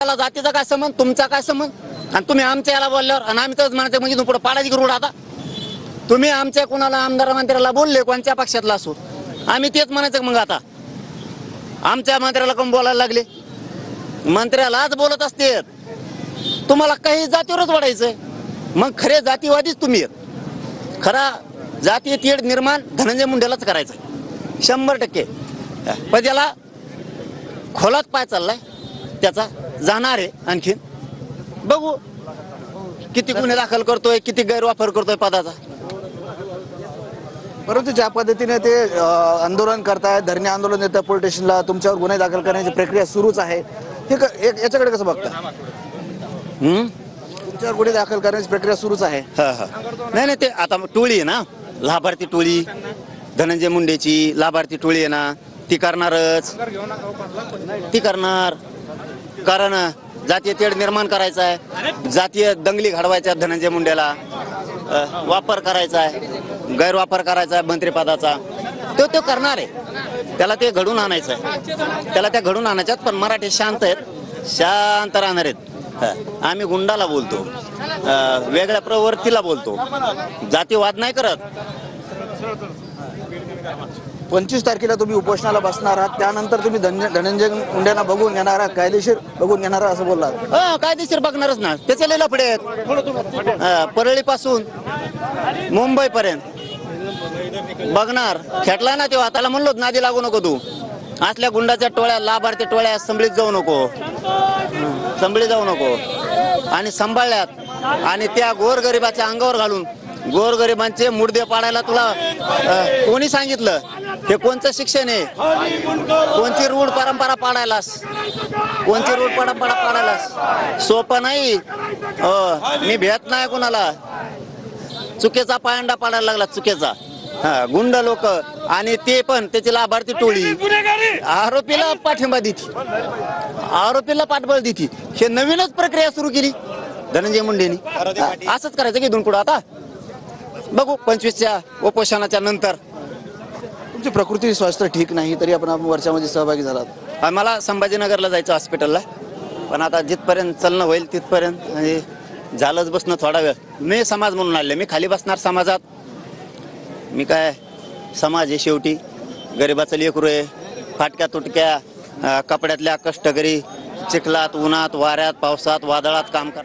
त्याला जातीचा काय संबंध, तुमचा काय संबंध? आणि तुम्ही आमच्या याला बोलल्यावर आणि आम्ही तसंच म्हणायचं म्हणजे पुढे पाडायची करू आता. तुम्ही आमच्या कुणाला आमदार मंत्र्याला बोलले कोणत्या पक्षातला असो, आम्ही तेच म्हणायचं. मग आता आमच्या मंत्र्याला कोण बोलायला लागले? मंत्र्यालाच बोलत असते. तुम्हाला काही जातीवरच वाढायचंय. मग खरे जातीवादीच तुम्ही आहेत. खरा जातीय तेढ निर्माण धनंजय मुंडेलाच करायचं 100%. पण त्याला खोलात पाय चाललाय, त्याचा जाणार आहे. आणखीन बघू किती गुन्हे दाखल करतोय, किती गैरवापर करतोय पदाचा. परंतु ज्या पद्धतीने ते आंदोलन करतायत, धरणे आंदोलन देतात पोलीस स्टेशनला, तुमच्यावर गुन्हे दाखल करण्याची प्रक्रिया सुरूच आहे, हे याच्याकडे कसं बघता? तुमच्यावर गुन्हे दाखल करण्याची प्रक्रिया सुरूच आहे. नाही नाही, ते आता टोळी आहे ना, लाभार्थी टोळी, धनंजय मुंडेची लाभार्थी टोळी आहे ना, ती करणारच. ती करणार, कारण जातीय तेढ निर्माण करायचा आहे, जातीय दंगली घडवायच्या, धनंजय मुंडेला वापर करायचा आहे, गैरवापर करायचा आहे मंत्रिपदाचा, तो करणार आहे. त्याला ते घडून आणायचं आहे, त्याला त्या घडून आणायच्यात. पण मराठी शांत आहेत, शांत राहणार आहेत. आम्ही गुंडाला बोलतो, वेगळ्या प्रवृत्तीला बोलतो, जातीवाद नाही करत. 25 तारखेला तुम्ही उपोषणाला बसणार आहात, त्यानंतर तुम्ही धनंजय मुंडेंना बघून घेणार आहात, कायदेशीर बघून घेणार असं बोललात? कायदेशीर बघणारच ना, त्याचे लय लफडे आहेत. परळीपासून मुंबई पर्यंत बघणार. खेटला ना तेव्हा, त्याला म्हणलो नादी लागू नको तू. असल्या गुंडाच्या टोळ्या, लाभार्थी टोळ्या संभळीत जाऊ नको, संभळीत जाऊ नको. आणि सांभाळल्यात आणि त्या गोरगरिबाच्या अंगावर घालून गोरगरिबांचे मुडदे पाडायला तुला कोणी सांगितलं? हे कोणचं शिक्षण आहे? कोणती रूढ परंपरा पाडायलास? कोणती रूढ परंपरा पाडायलास? सोपं नाही. मी भेट नाही कोणाला. चुकीचा पायंडा पाडायला लागला, चुकीचा. गुंड लोक आणि ते पण त्याची लाभार्थी टोळी आरोपीला पाठिंबा देती, आरोपीला पाठबळ देती. हे नवीनच प्रक्रिया सुरू केली धनंजय मुंडेंनी. असंच करायचं की इथून पुढं. आता बघू 25च्या उपोषणाच्या नंतर. तुमची प्रकृती स्वास्थ्य ठीक नाही तरी आपण वर्षामध्ये सहभागी झालात. मला संभाजीनगरला जायचं हॉस्पिटलला, पण आता जिथपर्यंत चलणं होईल तिथपर्यंत म्हणजे झालंच बसणं थोडा वेळ. मी समाज म्हणून आले, मी खाली बसणार समाजात. मी काय समाज आहे शेवटी, गरिबाचं लेकरू आहे. फाटक्या तुटक्या कपड्यातल्या कष्टकरी चिखलात, उन्हात, वाऱ्यात, पावसात, वादळात काम कर